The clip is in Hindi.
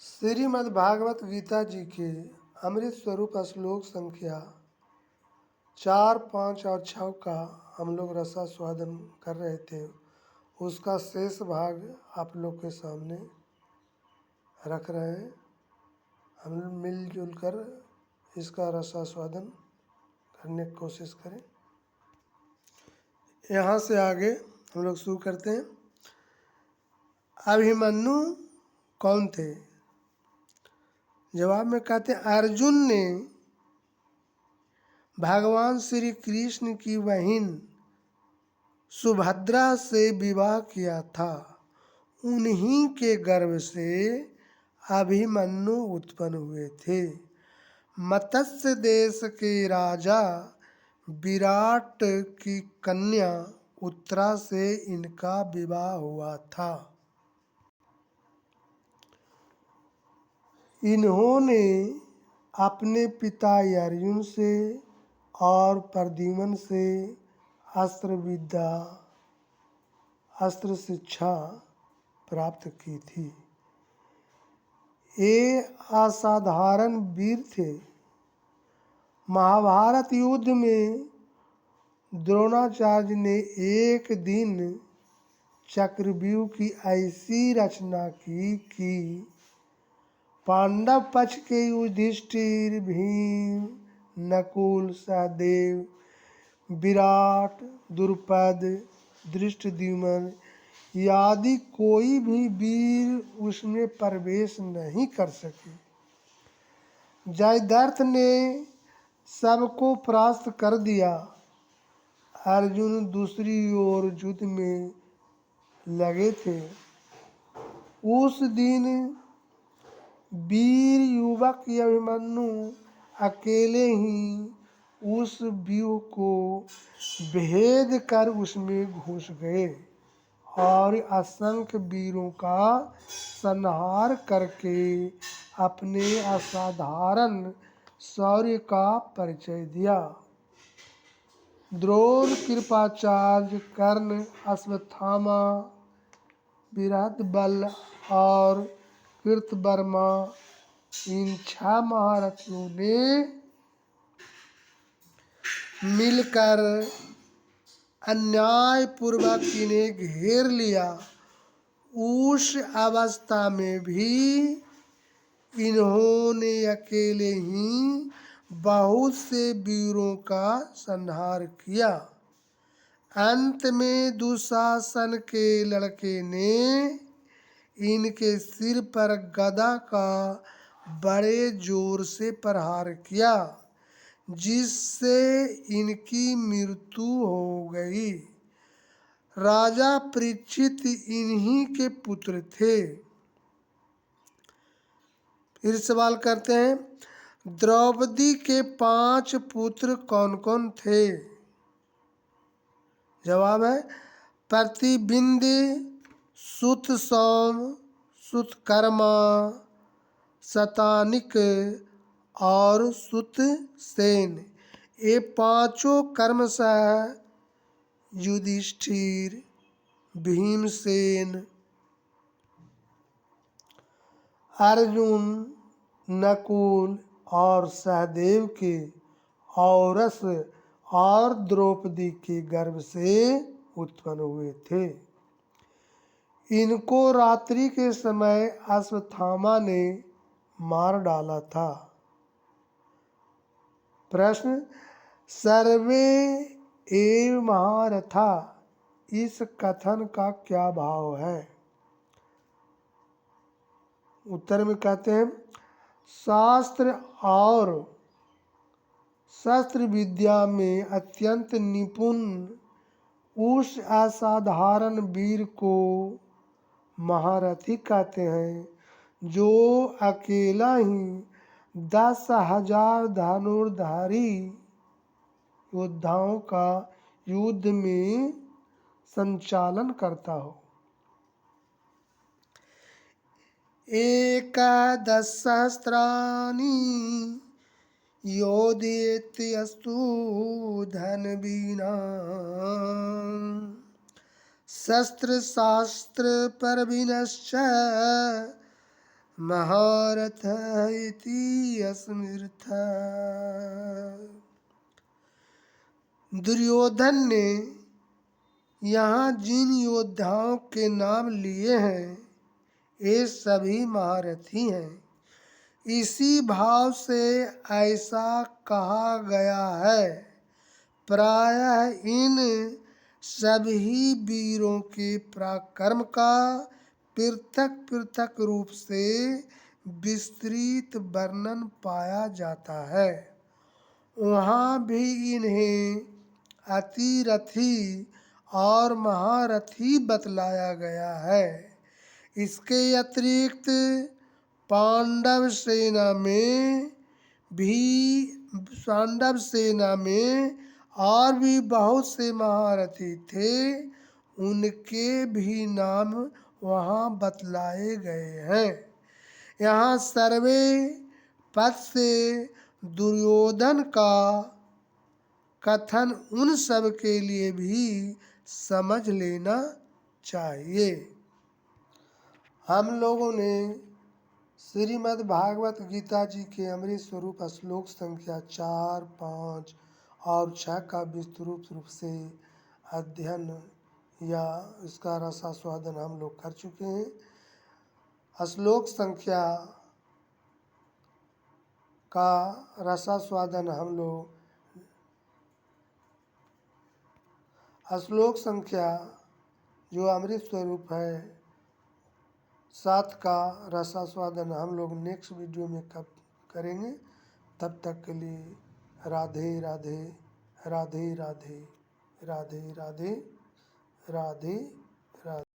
श्रीमद् भागवत गीता जी के अमृत स्वरूप श्लोक संख्या 4, 5 और 6 का हम लोग रसास्वादन कर रहे थे। उसका शेष भाग आप लोग के सामने रख रहे हैं। हम लोग मिलजुल कर इसका रसास्वादन करने की कोशिश करें। यहाँ से आगे हम लोग शुरू करते हैं। अभिमन्यु कौन थे? जवाब में कहते हैं, अर्जुन ने भगवान श्री कृष्ण की बहन सुभद्रा से विवाह किया था। उन्हीं के गर्भ से अभिमन्यु उत्पन्न हुए थे। मत्स्य देश के राजा विराट की कन्या उत्तरा से इनका विवाह हुआ था। इन्होंने अपने पिता अर्जुन से और प्रद्युम्न से अस्त्र विद्या अस्त्र शिक्षा प्राप्त की थी। ये असाधारण वीर थे। महाभारत युद्ध में द्रोणाचार्य ने एक दिन चक्रव्यूह की ऐसी रचना की कि पांडव पक्ष के युधिष्ठिर, भीम, नकुल, सहदेव, विराट, द्रुपद, धृष्टद्युम्न आदि कोई भी वीर उसमें प्रवेश नहीं कर सके। जयद्रथ ने सबको परास्त कर दिया। अर्जुन दूसरी ओर युद्ध में लगे थे। उस दिन वीर युवक अभिमन्यु अकेले ही उस व्यूह को भेद कर उसमें घुस गए और असंख्य वीरों का संहार करके अपने असाधारण शौर्य का परिचय दिया। द्रोण, कृपाचार्य, कर्ण, अश्वत्थामा, बृहद्बल और कृतवर्मा इन 6 महारथियों ने मिलकर अन्यायपूर्वक इन्हें घेर लिया। उस अवस्था में भी इन्होंने अकेले ही बहुत से वीरों का संहार किया। अंत में दुशासन के लड़के ने इनके सिर पर गदा का बड़े जोर से प्रहार किया, जिससे इनकी मृत्यु हो गई। राजा परीक्षित इन्हीं के पुत्र थे। फिर सवाल करते हैं, द्रौपदी के 5 पुत्र कौन कौन थे? जवाब है, प्रतिबिंदी, सुत सौम, सुतकर्मा, शतानिक और सुत सेन। ये 5 कर्मशः युधिष्ठिर, भीमसेन, अर्जुन, नकुल और सहदेव के औरस और द्रौपदी के गर्भ से उत्पन्न हुए थे। इनको रात्रि के समय अश्वत्थामा ने मार डाला था। प्रश्न, सर्वे एव महारथा, इस कथन का क्या भाव है? उत्तर में कहते हैं, शास्त्र और शस्त्र विद्या में अत्यंत निपुण उस असाधारण वीर को महारथी कहते हैं, जो अकेला ही 10,000 धनुर्धारी योद्धाओं का युद्ध में संचालन करता हो। 11,000 योधयेत्यस्तु धनवीना शस्त्र शास्त्र परवीनश्च महारथ इति स्मृत। दुर्योधन ने यहाँ जिन योद्धाओं के नाम लिए हैं ये सभी महारथी हैं। इसी भाव से ऐसा कहा गया है। प्रायः इन सभी वीरों के पराक्रम का पृथक पृथक रूप से विस्तृत वर्णन पाया जाता है। वहाँ भी इन्हें अतिरथी और महारथी बतलाया गया है। इसके अतिरिक्त पांडव सेना में और भी बहुत से महारथी थे, उनके भी नाम वहाँ बतलाए गए हैं। यहाँ सर्वे पद से दुर्योधन का कथन उन सब के लिए भी समझ लेना चाहिए। हम लोगों ने श्रीमद् भागवत गीता जी के अमृत स्वरूप श्लोक संख्या 4, 5 और 6 का विस्तृत रूप से अध्ययन या इसका रसास्वादन हम लोग कर चुके हैं। श्लोक संख्या का रसास्वादन हम लोग श्लोक संख्या जो अमृत स्वरूप है 7 का रसास्वादन हम लोग नेक्स्ट वीडियो में कब करेंगे। तब तक के लिए राधे राधे राधे राधे राधे राधे राधे राधे।